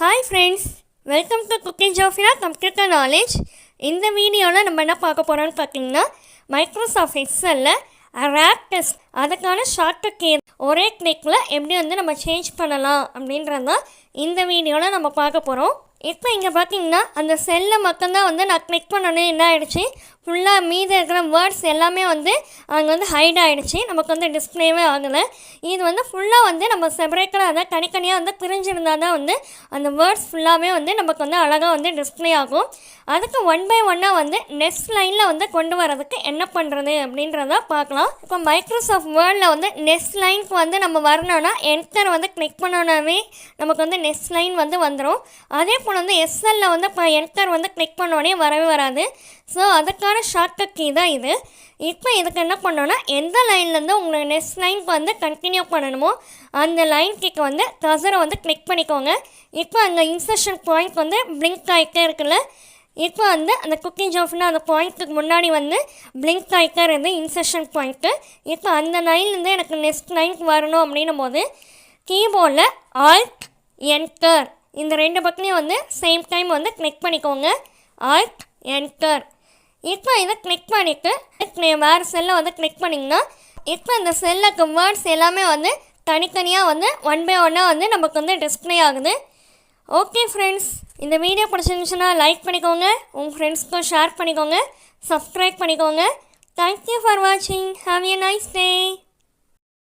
Hi friends, welcome to Kutty Jofina English. இந்த வீடியோவில் நம்ம என்ன பார்க்க போகிறோம்னு பார்த்தீங்கன்னா மைக்ரோசாஃப்ட் எக்ஸலில் ரேப் டெஸ்ட் அதுக்கான ஷார்ட்கட் கீ ஒரே கிளிக்கில் எப்படி வந்து நம்ம சேஞ்ச் பண்ணலாம் அப்படின்றது தான் இந்த வீடியோவில் நம்ம பார்க்க போகிறோம். இப்போ இங்கே பார்த்தீங்கன்னா அந்த செல்லை மட்டும்தான் வந்து நான் கிளிக் பண்ணோன்னே என்ன ஆகிடுச்சு, ஃபுல்லாக மீதி இருக்கிற வேர்ட்ஸ் எல்லாமே வந்து அங்கே வந்து ஹைட் ஆகிடுச்சு, நமக்கு வந்து டிஸ்பிளேவே ஆகலை. இது வந்து ஃபுல்லாக வந்து நம்ம செப்பரேட்டாக அதை தனித்தனியாக வந்து பிரிஞ்சிருந்தால் தான் வந்து அந்த வேர்ட்ஸ் ஃபுல்லாகவே வந்து நமக்கு வந்து அழகாக வந்து டிஸ்பிளே ஆகும். அதுக்கு ஒன் பை ஒன்னாக வந்து நெக்ஸ்ட் லைனில் வந்து கொண்டு வரதுக்கு என்ன பண்ணுறது அப்படின்றத பார்க்கலாம். இப்போ மைக்ரோசாஃப்ட் வேர்டில் வந்து நெக்ஸ்ட் லைனுக்கு வந்து நம்ம வரணும்னா என்டர் வந்து கிளிக் பண்ணோன்னாவே நமக்கு வந்து நெக்ஸ்ட் லைன் வந்து வந்துடும். அதே போல் வந்து எஸ்எல்லில் வந்து இப்போ என்டர் வந்து கிளிக் பண்ணோடனே வரவே வராது. ஸோ அதுக்கான ஷார்ட்கட் கீ தான் இது. இப்போ இதுக்கு என்ன பண்ணோன்னா எந்த லைன்லேருந்து உங்களுக்கு நெக்ஸ்ட் லைனுக்கு வந்து கண்டினியூ பண்ணணுமோ அந்த லைன் கிக்கு வந்து கசரை வந்து கிளிக் பண்ணிக்கோங்க. இப்போ அந்த இன்சர்ஷன் பாயிண்ட் வந்து பிளிங்க் ஆகிட்டே இருக்குல்ல, இப்போ வந்து அந்த குட்டி ஜோஃபினா அந்த பாயிண்ட்டுக்கு முன்னாடி வந்து பிளிங்க் ஆகிட்டே இருந்து இன்சர்ஷன் பாயிண்ட்டு. இப்போ அந்த லைன்லேருந்து எனக்கு நெக்ஸ்ட் லைனுக்கு வரணும் அப்படின்னும் போது கீபோர்டில் ஆல்ட் என்டர் இந்த ரெண்டு பக்கத்தையும் வந்து சேம் டைம் வந்து கிளிக் பண்ணிக்கோங்க. Alt enter. இப்போ இதை கிளிக் பண்ணிவிட்டு வேறு செல்லை வந்து கிளிக் பண்ணிங்கன்னா இப்போ இந்த செல்லுக்கு வேர்ட்ஸ் எல்லாமே வந்து தனித்தனியாக வந்து ஒன் பை ஒன்னாக வந்து நமக்கு வந்து டிஸ்பிளே ஆகுது. ஓகே ஃப்ரெண்ட்ஸ், இந்த வீடியோ பிடிச்சிருந்துச்சுன்னா லைக் பண்ணிக்கோங்க, உங்கள் ஃப்ரெண்ட்ஸ்க்கும் ஷேர் பண்ணிக்கோங்க, சப்ஸ்கிரைப் பண்ணிக்கோங்க. தேங்க்யூ ஃபார் வாட்சிங். Have a nice day.